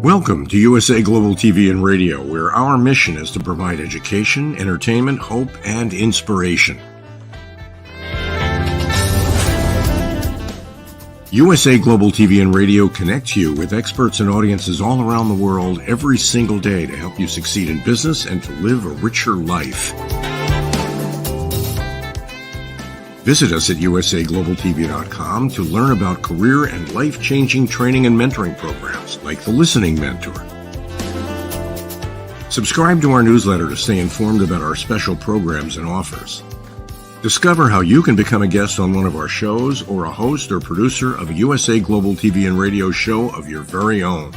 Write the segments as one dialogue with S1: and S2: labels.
S1: Welcome to USA Global TV and Radio, where our mission is to provide education, entertainment, hope, and inspiration. USA Global TV and Radio connects you with experts and audiences all around the world every single day to help you succeed in business and to live a richer life. Visit us at usaglobaltv.com to learn about career and life-changing training and mentoring programs like the Listening Mentor. Subscribe to our newsletter to stay informed about our special programs and offers. Discover how you can become a guest on one of our shows or a host or producer of a USA Global TV and Radio show of your very own.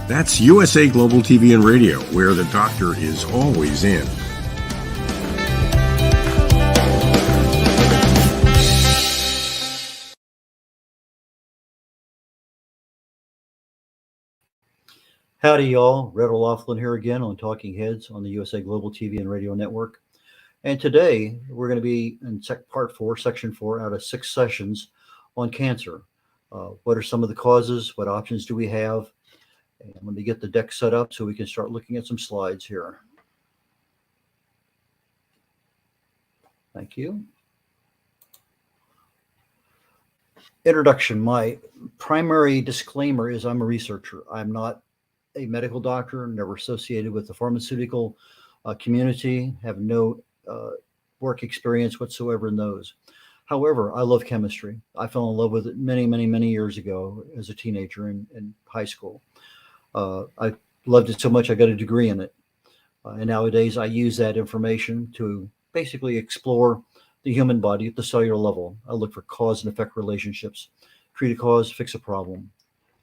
S1: That's USA Global TV and Radio, where the doctor is always in.
S2: Howdy, y'all. red.olaughlin here again on Talking Heads on the USA Global TV and Radio Network. And today we're going to be in part 4, section 4 out of 6 sessions on cancer. What are some of the causes? What options do we have? And let me get the deck set up so we can start looking at some slides here. Thank you. Introduction. My primary disclaimer is I'm a researcher. I'm not a medical doctor, never associated with the pharmaceutical community, have no work experience whatsoever in those. However, I love chemistry. I fell in love with it many years ago as a teenager in high school. I loved it so much I got a degree in it. And nowadays I use that information to basically explore the human body at the cellular level. I look for cause and effect relationships. Treat a cause, fix a problem.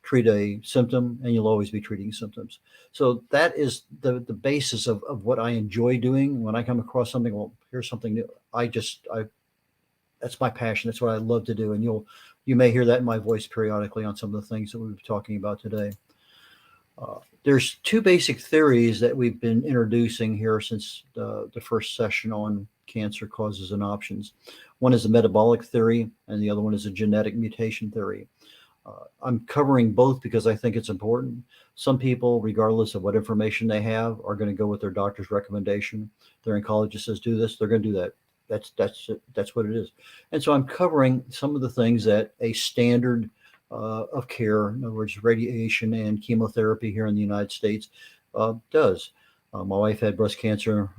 S2: Treat a symptom, and you'll always be treating symptoms. So that is the basis of what I enjoy doing. When I come across something, well, here's something new. That's my passion. That's what I love to do. And you may hear that in my voice periodically on some of the things that we'll be talking about today. There's 2 basic theories that we've been introducing here since the first session on cancer causes and options. One is a metabolic theory, and the other one is a genetic mutation theory. I'm covering both because I think it's important. Some people, regardless of what information they have, are going to go with their doctor's recommendation. Their oncologist says, do this, they're going to do that. That's what it is. And so I'm covering some of the things that a standard of care, in other words, radiation and chemotherapy here in the United States does. My wife had breast cancer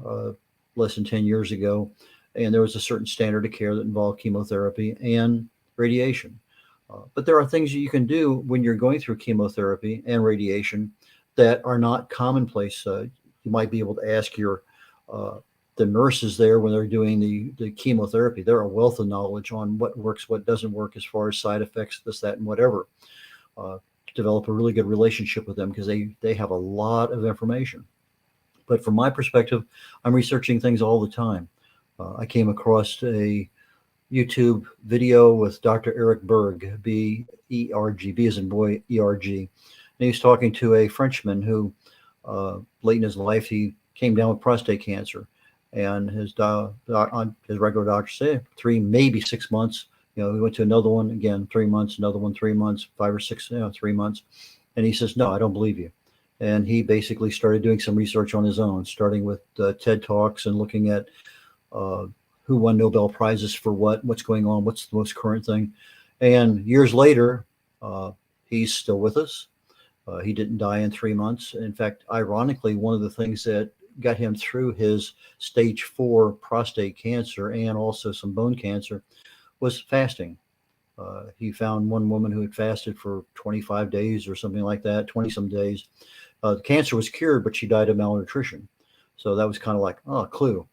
S2: less than 10 years ago, and there was a certain standard of care that involved chemotherapy and radiation. But there are things that you can do when you're going through chemotherapy and radiation that are not commonplace. You might be able to ask the nurses there when they're doing the chemotherapy. They're a wealth of knowledge on what works, what doesn't work as far as side effects, this, that, and whatever. Develop a really good relationship with them because they have a lot of information. But from my perspective, I'm researching things all the time. I came across a YouTube video with Dr. Eric Berg, B-E-R-G, B as in boy, E-R-G. And he was talking to a Frenchman who, late in his life, he came down with prostate cancer. And his regular doctor said 3, maybe 6 months. He went to another one, again, 3 months, another one, 3 months, 5 or 6, 3 months. And he says, no, I don't believe you. And he basically started doing some research on his own, starting with TED Talks and looking at who won Nobel Prizes for what's going on, what's the most current thing. And years later, he's still with us. He didn't die in 3 months. In fact, ironically, one of the things that got him through his stage 4 prostate cancer and also some bone cancer was fasting. He found one woman who had fasted for 25 days or something like that, 20 some days. The cancer was cured, but she died of malnutrition. So that was kind of like, a clue.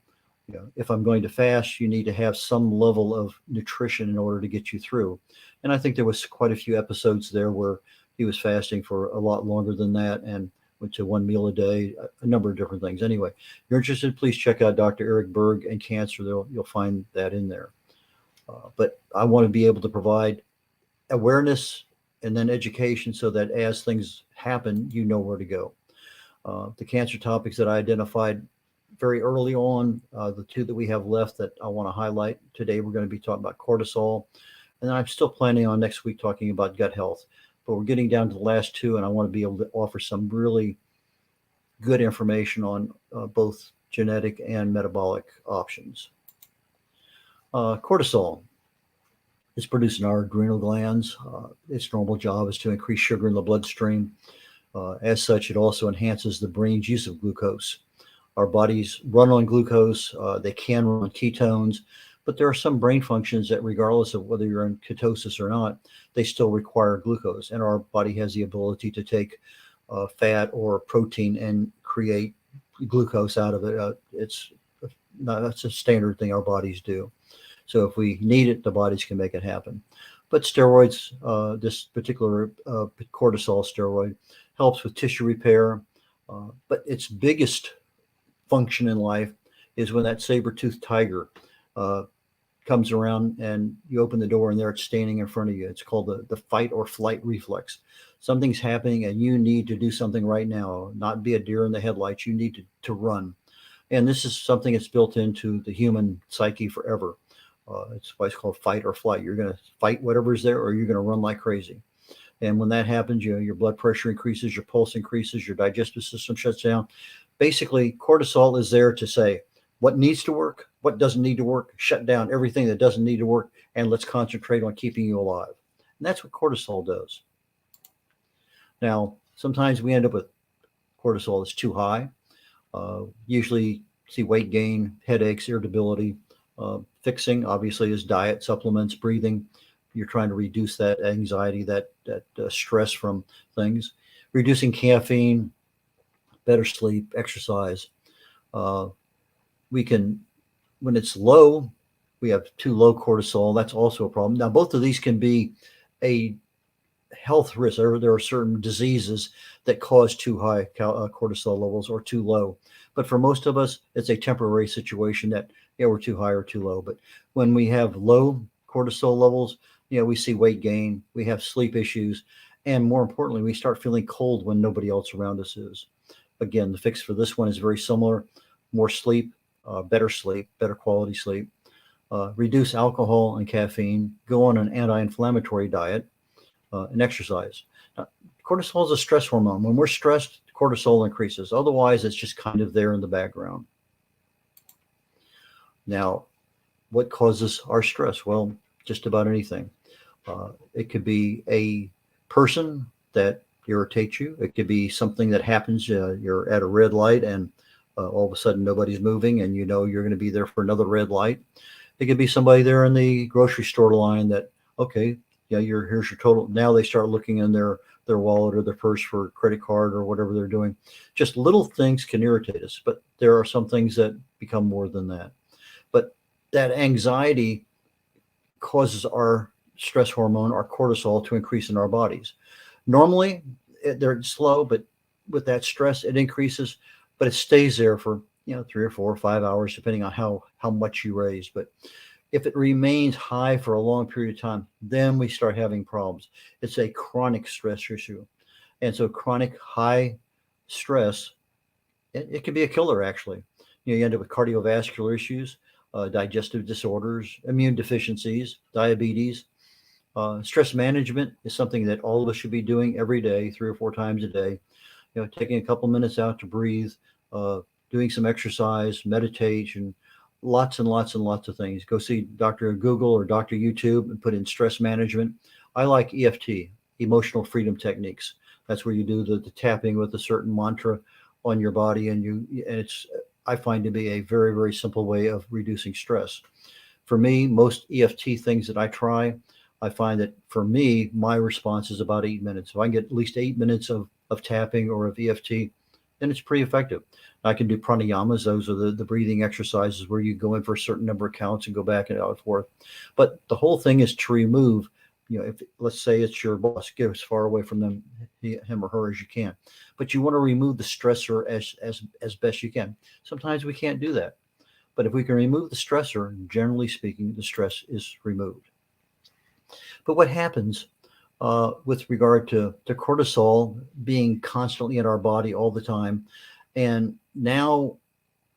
S2: If I'm going to fast, you need to have some level of nutrition in order to get you through. And I think there was quite a few episodes there where he was fasting for a lot longer than that and went to 1 meal a day, a number of different things. Anyway, if you're interested, please check out Dr. Eric Berg and cancer. You'll find that in there. But I want to be able to provide awareness and then education so that as things happen, you know where to go. The cancer topics that I identified very early on, the 2 that we have left that I want to highlight today, we're going to be talking about cortisol. And then I'm still planning on next week talking about gut health. but we're getting down to the last two, and I want to be able to offer some really good information on both genetic and metabolic options. Cortisol is produced in our adrenal glands. Its normal job is to increase sugar in the bloodstream. As such, it also enhances the brain's use of glucose. Our bodies run on glucose. They can run on ketones, but there are some brain functions that, regardless of whether you're in ketosis or not, they still require glucose. And our body has the ability to take fat or protein and create glucose out of it. That's a standard thing our bodies do. So if we need it, the bodies can make it happen. But steroids, this particular cortisol steroid, helps with tissue repair. But its biggest function in life is when that saber-toothed tiger comes around and you open the door and there it's standing in front of you. It's called the fight or flight reflex. Something's happening and you need to do something right now, not be a deer in the headlights. You need to run. And this is something that's built into the human psyche forever. It's why it's called fight or flight. You're going to fight whatever's there, or you're going to run like crazy. And when that happens, your blood pressure increases, your pulse increases, your digestive system shuts down. Basically, cortisol is there to say what needs to work, what doesn't need to work, shut down everything that doesn't need to work, and let's concentrate on keeping you alive. And that's what cortisol does. Now, sometimes we end up with cortisol that's too high. Usually see weight gain, headaches, irritability. Fixing, obviously, is diet, supplements, breathing. You're trying to reduce that anxiety, that stress from things. Reducing caffeine, better sleep, exercise. We can, when it's low, we have too low cortisol. That's also a problem. Now, both of these can be a health risk. There are certain diseases that cause too high cortisol levels or too low. But for most of us, it's a temporary situation that, we're too high or too low. But when we have low cortisol levels, we see weight gain, we have sleep issues, and more importantly, we start feeling cold when nobody else around us is. Again, the fix for this one is very similar: more sleep, better quality sleep, reduce alcohol and caffeine, go on an anti-inflammatory diet, and exercise. Now, cortisol is a stress hormone. When we're stressed, cortisol increases. Otherwise, it's just kind of there in the background. Now, what causes our stress? Well, just about anything. It could be a person that irritates you. It could be something that happens. You're at a red light and all of a sudden nobody's moving and you're going to be there for another red light. It could be somebody there in the grocery store line that, okay, here's your total. Now they start looking in their wallet or their purse for a credit card or whatever they're doing. Just little things can irritate us, but there are some things that become more than that. But that anxiety causes our stress hormone, our cortisol, to increase in our bodies. Normally, they're slow, but with that stress, it increases, but it stays there for 3 or 4 or 5 hours, depending on how much you raise. But if it remains high for a long period of time, then we start having problems. It's a chronic stress issue. And so chronic high stress, it can be a killer, actually. You end up with cardiovascular issues, digestive disorders, immune deficiencies, diabetes. Stress management is something that all of us should be doing every day, 3 or 4 times a day. Taking a couple minutes out to breathe, doing some exercise, meditation, lots and lots and lots of things. Go see Dr. Google or Dr. YouTube and put in stress management. I like EFT, emotional freedom techniques. That's where you do the tapping with a certain mantra on your body, and it's, I find, to be a very, very simple way of reducing stress. For me, most EFT things that I try, I find that for me, my response is about 8 minutes. If I can get at least 8 minutes of tapping or of EFT, then it's pretty effective. I can do pranayamas. Those are the breathing exercises where you go in for a certain number of counts and go back and out and forth. But the whole thing is to remove, if let's say it's your boss, get as far away from him or her as you can. But you want to remove the stressor as best you can. Sometimes we can't do that. But if we can remove the stressor, generally speaking, the stress is removed. But what happens with regard to cortisol being constantly in our body all the time, and now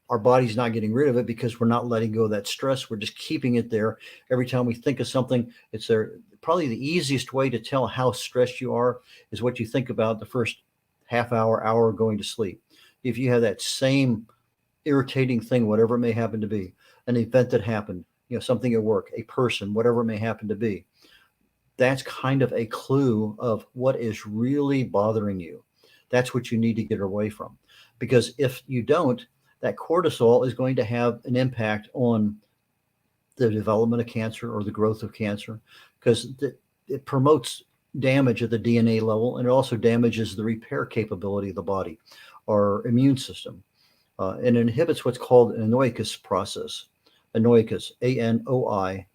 S2: our body's not getting rid of it because we're not letting go of that stress. We're just keeping it there. Every time we think of something, it's there. probably the easiest way to tell how stressed you are is what you think about the first half hour going to sleep. If you have that same irritating thing, whatever it may happen to be, an event that happened, something at work, a person, whatever it may happen to be, that's kind of a clue of what is really bothering you. That's what you need to get away from. Because if you don't, that cortisol is going to have an impact on the development of cancer or the growth of cancer, because it promotes damage at the DNA level, and it also damages the repair capability of the body, our immune system. And it inhibits what's called an Anoikis process. Anoikis, Anoikis,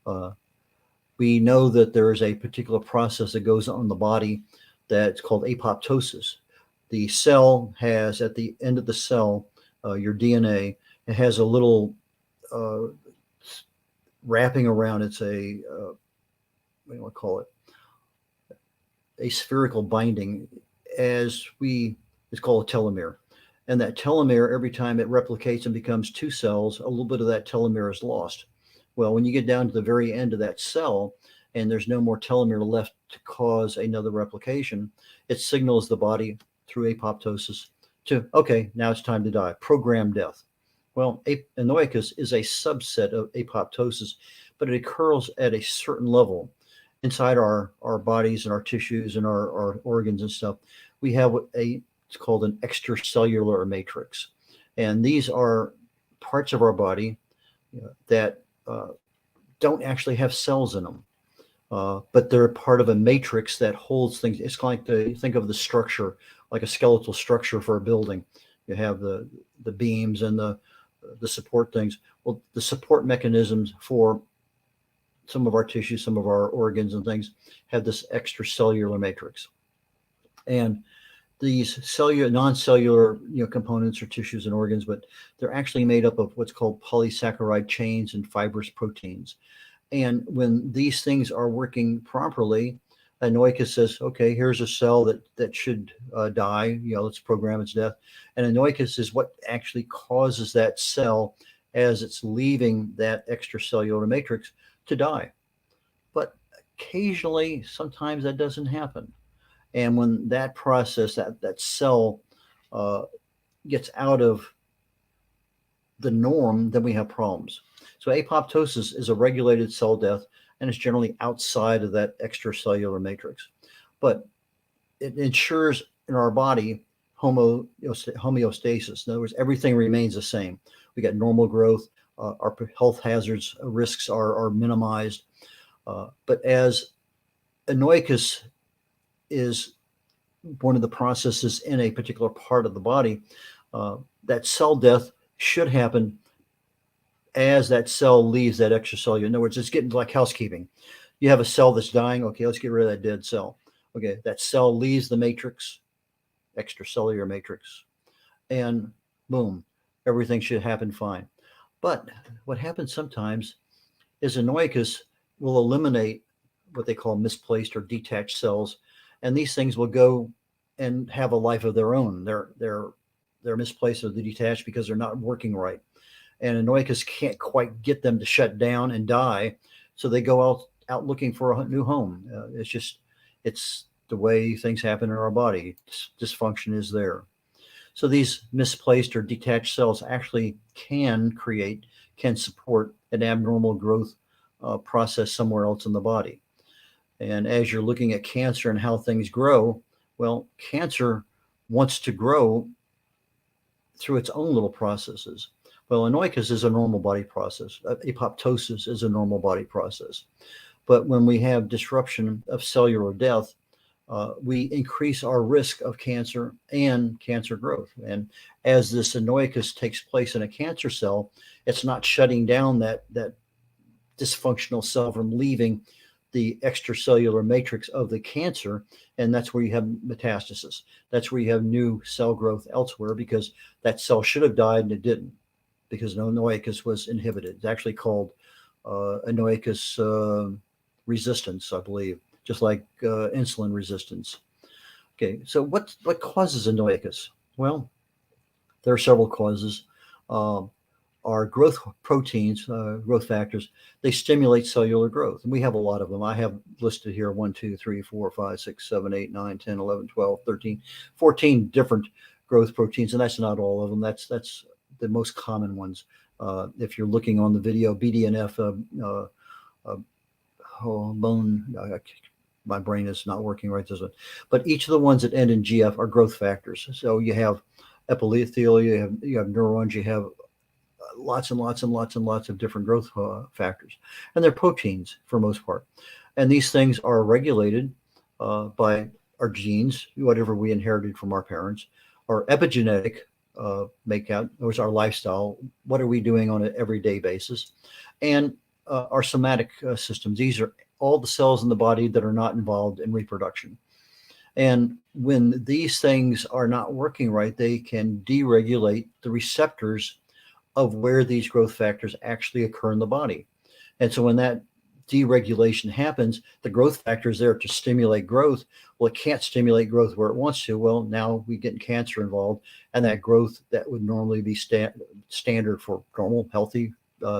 S2: Anoikis. We know that there is a particular process that goes on in the body that's called apoptosis. The cell has, at the end of the cell, your DNA, it has a little wrapping around. It's a, what do you want to call it? A spherical binding, it's called a telomere. And that telomere, every time it replicates and becomes two cells, a little bit of that telomere is lost. Well, when you get down to the very end of that cell and there's no more telomere left to cause another replication, it signals the body through apoptosis to, okay, now it's time to die, programmed death. Well, Anoikis is a subset of apoptosis, but it occurs at a certain level inside our bodies and our tissues and our organs and stuff. We have it's called an extracellular matrix. And these are parts of our body that don't actually have cells in them, but they're part of a matrix that holds things. It's like think of the structure, like a skeletal structure for a building. You have the beams and the support things. Well, the support mechanisms for some of our tissues, some of our organs and things have this extracellular matrix. And these cellular, non-cellular, components or tissues and organs, but they're actually made up of what's called polysaccharide chains and fibrous proteins. And when these things are working properly, Anoikis says, okay, here's a cell that should die. Let's program its death. And Anoikis is what actually causes that cell, as it's leaving that extracellular matrix, to die. But occasionally, sometimes that doesn't happen. And when that process, that cell gets out of the norm, then we have problems. So apoptosis is a regulated cell death, and it's generally outside of that extracellular matrix. But it ensures in our body homeostasis. In other words, everything remains the same. We got normal growth. Our health hazards, risks are minimized. But as Anoikis is one of the processes in a particular part of the body, that cell death should happen as that cell leaves that extracellular. In other words, it's getting like housekeeping. You have a cell that's dying. Okay, let's get rid of that dead cell. Okay, that cell leaves the matrix, extracellular matrix, and boom, everything should happen fine. But what happens sometimes is Anoikis will eliminate what they call misplaced or detached cells, and these things will go and have a life of their own. They're misplaced or they're detached because they're not working right. And Anoikis can't quite get them to shut down and die, so they go out looking for a new home. It's the way things happen in our body. Dysfunction is there. So these misplaced or detached cells actually can support an abnormal growth process somewhere else in the body. And as you're looking at cancer and how things grow, well, cancer wants to grow through its own little processes. Well, Anoikis is a normal body process. Apoptosis is a normal body process. But when we have disruption of cellular death, we increase our risk of cancer and cancer growth. And as this Anoikis takes place in a cancer cell, it's not shutting down that dysfunctional cell from leaving the extracellular matrix of the cancer, and that's where you have metastasis. That's where you have new cell growth elsewhere, because that cell should have died and it didn't, because Anoikis was inhibited. It's actually called Anoikis resistance, I believe, just like insulin resistance. Okay, so what causes Anoikis? Well, there are several causes. are growth proteins, growth factors. They stimulate cellular growth. And we have a lot of them. I have listed here 1, 2, 3, 4, 5, 6, 7, 8, 9, 10, 11, 12, 13, 14 different growth proteins. And that's not all of them. That's the most common ones. If you're looking on the video, BDNF, bone, my brain is not working right this way. But each of the ones that end in GF are growth factors. So you have epithelial, you have neurons, you have lots and lots and lots and lots of different growth factors, and they're proteins for most part. And these things are regulated by our genes, whatever we inherited from our parents, our epigenetic makeup, or our lifestyle. What are we doing on an everyday basis? And our somatic systems. These are all the cells in the body that are not involved in reproduction. And when these things are not working right, they can deregulate the receptors of where these growth factors actually occur in the body. And so when that deregulation happens, the growth factor is there to stimulate growth. Well, it can't stimulate growth where it wants to. Well, now we get cancer involved, and that growth that would normally be standard for normal, healthy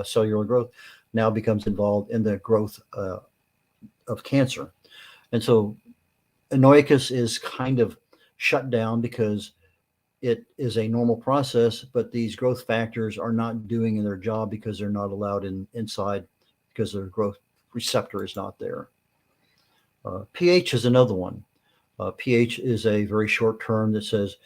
S2: cellular growth now becomes involved in the growth of cancer. And so Anoikis is kind of shut down because it is a normal process, but these growth factors are not doing their job because they're not allowed inside because their growth receptor is not there. pH is another one. pH is a very short term that says,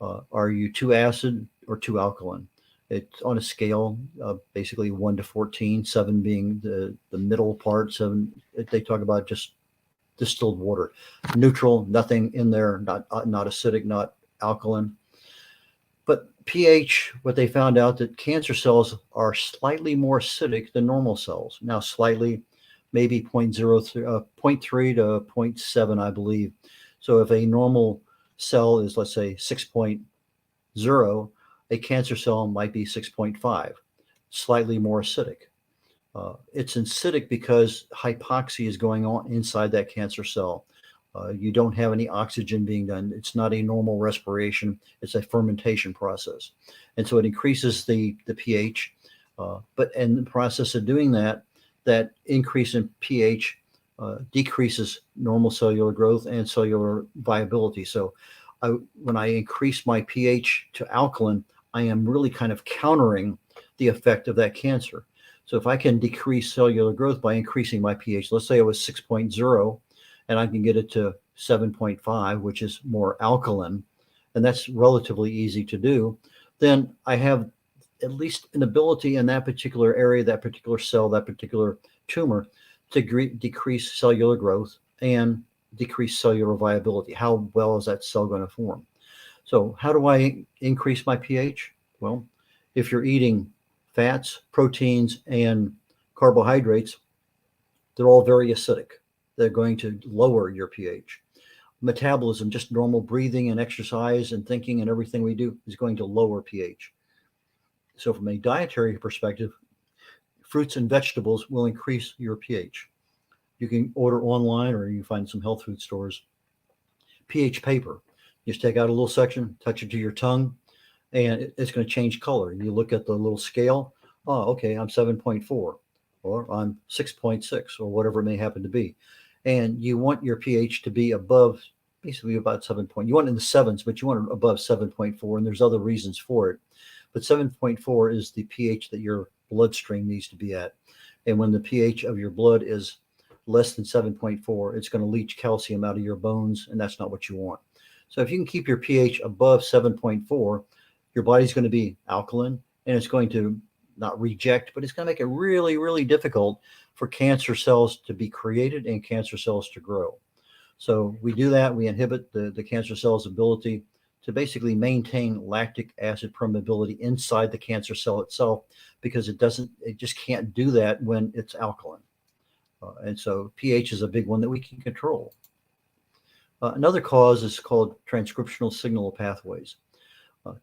S2: are you too acid or too alkaline? It's on a scale of basically 1 to 14, 7 being the middle part. 7, they talk about just distilled water, neutral, nothing in there, not acidic, not alkaline. But pH, what they found out that cancer cells are slightly more acidic than normal cells. Now, slightly, maybe 0.3 to 0.7, I believe. So if a normal cell is, let's say, 6.0, a cancer cell might be 6.5, slightly more acidic. It's acidic because hypoxia is going on inside that cancer cell. You don't have any oxygen being done. It's not a normal respiration. It's a fermentation process. And so it increases the pH. But in the process of doing that, that increase in pH decreases normal cellular growth and cellular viability. So when I increase my pH to alkaline, I am really kind of countering the effect of that cancer. So if I can decrease cellular growth by increasing my pH, let's say it was 6.0, and I can get it to 7.5, which is more alkaline, and that's relatively easy to do, then I have at least an ability in that particular area, that particular cell, that particular tumor to decrease cellular growth and decrease cellular viability. How well is that cell going to form? So how do I increase my pH? Well, if you're eating fats, proteins, and carbohydrates, they're all very acidic. They're going to lower your pH. Metabolism, just normal breathing and exercise and thinking and everything we do is going to lower pH. So from a dietary perspective, fruits and vegetables will increase your pH. You can order online or you find some health food stores. pH paper. You just take out a little section, touch it to your tongue, and it's going to change color. You look at the little scale. Oh, okay, I'm 7.4, or I'm 6.6, or whatever it may happen to be. And you want your pH to be above, basically about 7. You want it in the 7s, but you want it above 7.4, and there's other reasons for it. But 7.4 is the pH that your bloodstream needs to be at. And when the pH of your blood is less than 7.4, it's going to leach calcium out of your bones, and that's not what you want. So if you can keep your pH above 7.4, your body's going to be alkaline, and it's going to not reject, but it's going to make it really, really difficult for cancer cells to be created and cancer cells to grow. So we do that. We inhibit the cancer cell's ability to basically maintain lactic acid permeability inside the cancer cell itself, because it just can't do that when it's alkaline. And so pH is a big one that we can control. Another cause is called transcriptional signal pathways.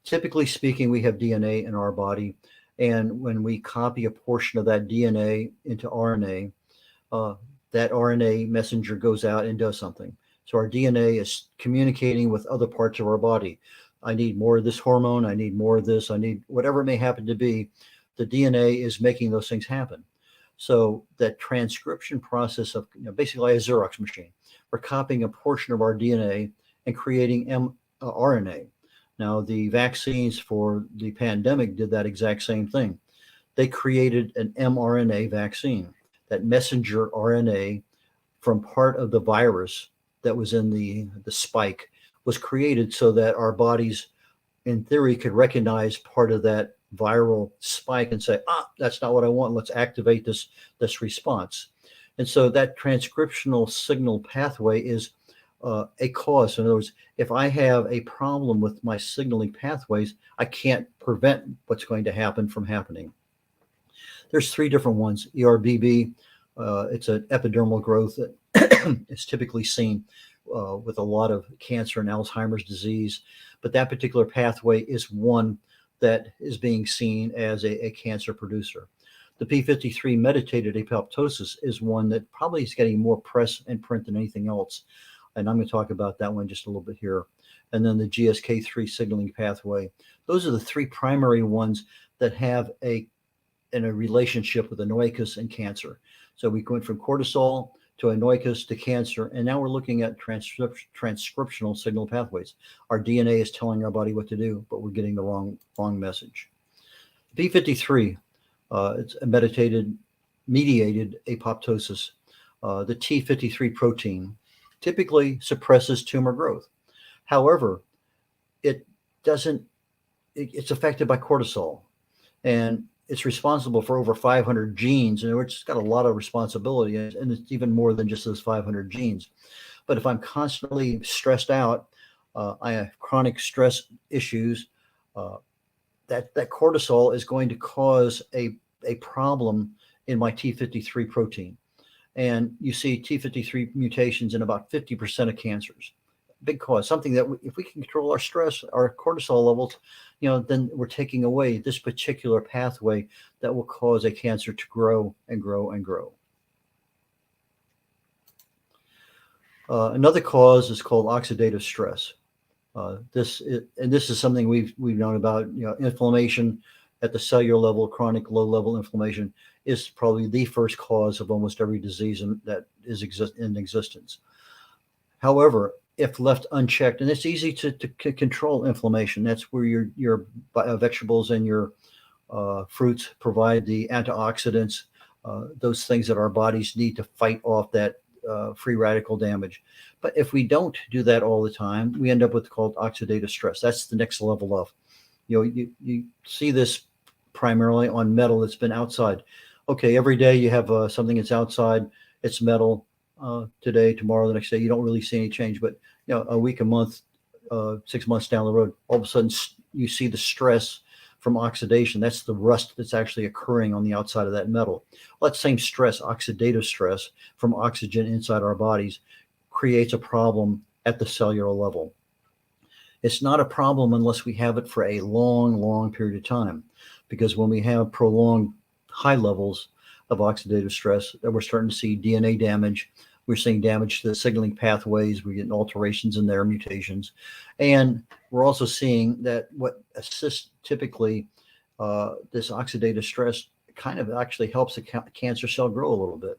S2: Typically speaking, we have DNA in our body, and when we copy a portion of that DNA into RNA, that RNA messenger goes out and does something. So our DNA is communicating with other parts of our body. I need more of this hormone. I need more of this. I need whatever it may happen to be. the DNA is making those things happen. So that transcription process of, basically a Xerox machine, we're copying a portion of our DNA and creating mRNA. Now, the vaccines for the pandemic did that exact same thing. They created an mRNA vaccine, that messenger RNA from part of the virus that was in the spike was created so that our bodies, in theory, could recognize part of that viral spike and say, that's not what I want. Let's activate this response. And so that transcriptional signal pathway is a cause. In other words, if I have a problem with my signaling pathways, I can't prevent what's going to happen from happening. There's three different ones. ERBB, it's an epidermal growth that is typically seen with a lot of cancer and Alzheimer's disease. But that particular pathway is one that is being seen as a cancer producer. The P53 mediated apoptosis is one that probably is getting more press and print than anything else. And I'm going to talk about that one just a little bit here. And then the GSK3 signaling pathway. Those are the three primary ones that have a relationship with Anoikis and cancer. So we went from cortisol to Anoikis to cancer, and now we're looking at transcriptional signal pathways. Our DNA is telling our body what to do, but we're getting the wrong message. P53, it's a mediated apoptosis. The T53 protein typically suppresses tumor growth. However, it's affected by cortisol, and it's responsible for over 500 genes, and it's got a lot of responsibility, and it's even more than just those 500 genes. But if I'm constantly stressed out, I have chronic stress issues, that cortisol is going to cause a problem in my T53 protein. And you see T53 mutations in about 50% of cancers. Big cause, something that if we can control our stress, our cortisol levels, then we're taking away this particular pathway that will cause a cancer to grow and grow and grow. Another cause is called oxidative stress. This is something we've known about. Inflammation at the cellular level, chronic low-level inflammation is probably the first cause of almost every disease that is in existence. However, if left unchecked, and it's easy to control inflammation. That's where your vegetables and your fruits provide the antioxidants, those things that our bodies need to fight off that free radical damage. But if we don't do that all the time, we end up with what's called oxidative stress. That's the next level of, you see this primarily on metal that's been outside. Okay, every day you have something that's outside, it's metal. Today, tomorrow, the next day, you don't really see any change. But a week, a month, 6 months down the road, all of a sudden you see the stress from oxidation. That's the rust that's actually occurring on the outside of that metal. Well, that same stress, oxidative stress from oxygen inside our bodies, creates a problem at the cellular level. It's not a problem unless we have it for a long period of time, because when we have prolonged high levels of oxidative stress, that we're starting to see DNA damage. We're seeing damage to the signaling pathways. We're getting alterations in their mutations. And we're also seeing that what assists typically this oxidative stress kind of actually helps a cancer cell grow a little bit.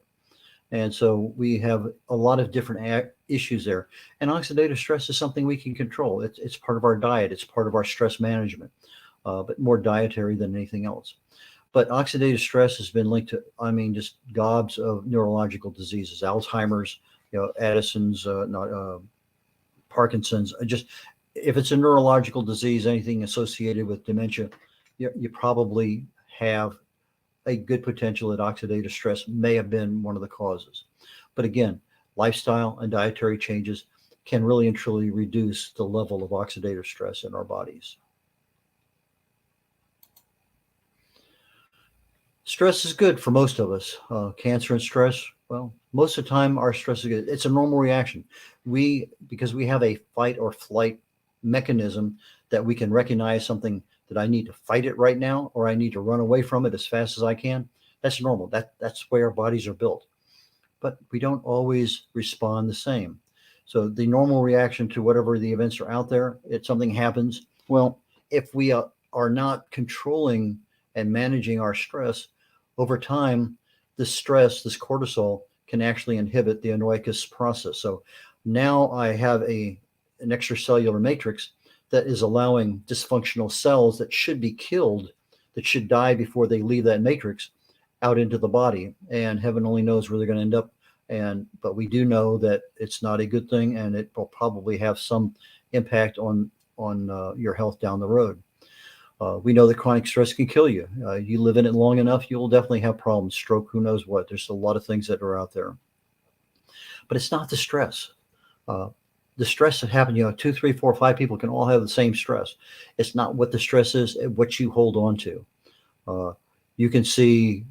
S2: And so we have a lot of different issues there. And oxidative stress is something we can control. It's part of our diet. It's part of our stress management, but more dietary than anything else. But oxidative stress has been linked to, just gobs of neurological diseases, Alzheimer's, Addison's, Parkinson's. If it's a neurological disease, anything associated with dementia, you probably have a good potential that oxidative stress may have been one of the causes. But again, lifestyle and dietary changes can really and truly reduce the level of oxidative stress in our bodies. Stress is good for most of us. Cancer and stress, well, most of the time our stress is good. It's a normal reaction. Because we have a fight or flight mechanism that we can recognize something that I need to fight it right now, or I need to run away from it as fast as I can. That's normal. That's the way our bodies are built. But we don't always respond the same. So the normal reaction to whatever the events are out there, if something happens, well, if we are not controlling and managing our stress, over time, this stress, this cortisol, can actually inhibit the Anoikis process. So now I have an extracellular matrix that is allowing dysfunctional cells that should be killed, that should die before they leave that matrix, out into the body. And heaven only knows where they're going to end up. But we do know that it's not a good thing, and it will probably have some impact on your health down the road. We know that chronic stress can kill you. You live in it long enough, you'll definitely have problems, stroke, who knows what. There's a lot of things that are out there. But it's not the stress. The stress that happens, 2, 3, 4, 5 people can all have the same stress. It's not what the stress is, what you hold on to. You can see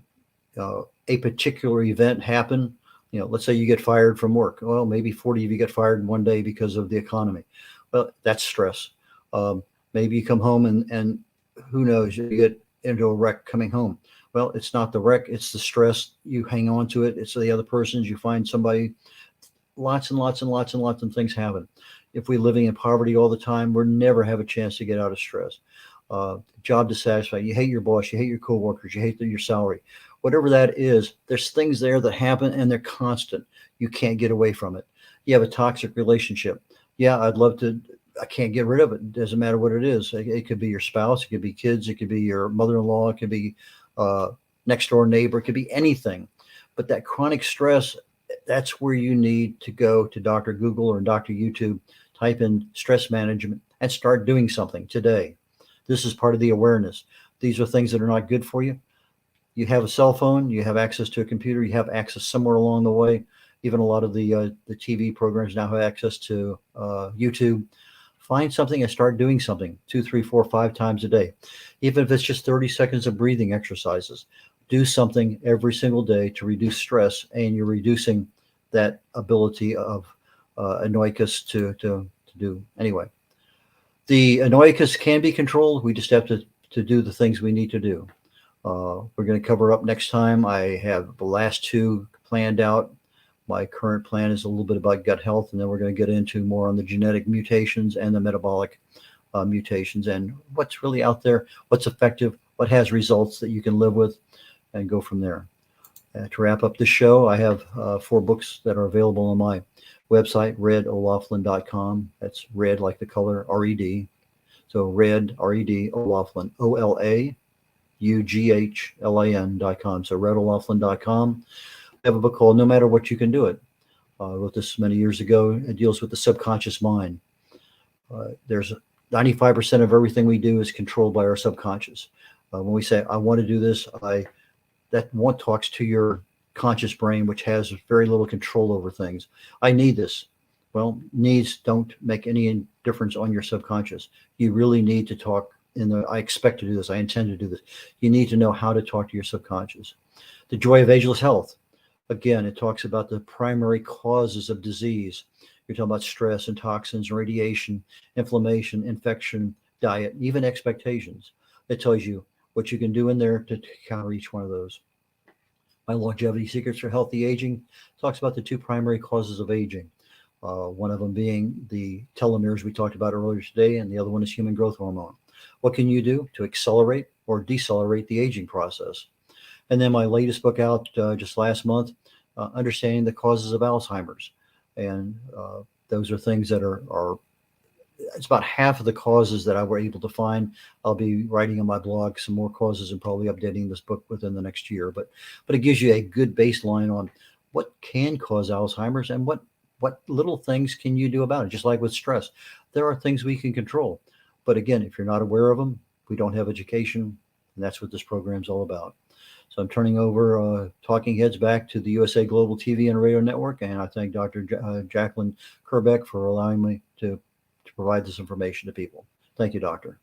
S2: a particular event happen. Let's say you get fired from work. Well, maybe 40 of you get fired in one day because of the economy. Well, that's stress. Maybe you come home and who knows, you get into a wreck coming home. Well, it's not the wreck, it's the stress. You hang on to it. It's the other person's. You find somebody. Lots and lots and lots and lots of things happen. If we're living in poverty all the time, we'll never have a chance to get out of stress. Job dissatisfaction. You hate your boss. You hate your coworkers. You hate your salary. Whatever that is, there's things there that happen and they're constant. You can't get away from it. You have a toxic relationship. Yeah, I'd love to. I can't get rid of it. It doesn't matter what it is. It could be your spouse. It could be kids. It could be your mother-in-law. It could be next door neighbor. It could be anything. But that chronic stress, that's where you need to go to Dr. Google or Dr. YouTube, type in stress management and start doing something today. This is part of the awareness. These are things that are not good for you. You have a cell phone, you have access to a computer, you have access somewhere along the way. Even a lot of the TV programs now have access to YouTube. Find something and start doing something 2, 3, 4, 5 times a day. Even if it's just 30 seconds of breathing exercises. Do something every single day to reduce stress, and you're reducing that ability of Anoikis to do. Anyway, the Anoikis can be controlled. We just have to do the things we need to do. We're going to cover up next time. I have the last 2 planned out. My current plan is a little bit about gut health, and then we're going to get into more on the genetic mutations and the metabolic mutations and what's really out there, what's effective, what has results that you can live with, and go from there. To wrap up this show, I have 4 books that are available on my website, red.olaughlin.com. That's red like the color, R-E-D. So red, R-E-D, Olaughlin, OLAUGHLIN.com. So red.olaughlin.com. I have a book called No Matter What You Can Do It. I wrote this many years ago. It deals with the subconscious mind. There's 95% of everything we do is controlled by our subconscious. When we say, I want to do this, that one talks to your conscious brain, which has very little control over things. I need this. Well, needs don't make any difference on your subconscious. You really need to talk I expect to do this. I intend to do this. You need to know how to talk to your subconscious. The Joy of Ageless Health. Again, it talks about the primary causes of disease. You're talking about stress and toxins, radiation, inflammation, infection, diet, even expectations. It tells you what you can do in there to counter each one of those. My Longevity Secrets for Healthy Aging talks about the 2 primary causes of aging. One of them being the telomeres we talked about earlier today, and the other one is human growth hormone. What can you do to accelerate or decelerate the aging process? And then my latest book out just last month, Understanding the Causes of Alzheimer's. And those are things that are it's about half of the causes that I were able to find. I'll be writing on my blog some more causes and probably updating this book within the next year. But it gives you a good baseline on what can cause Alzheimer's and what little things can you do about it. Just like with stress, there are things we can control. But again, if you're not aware of them, we don't have education, and that's what this program is all about. So I'm turning over Talking Heads back to the USA Global TV and Radio Network, and I thank Dr. Jacqueline Kerbeck for allowing me to provide this information to people. Thank you, Doctor.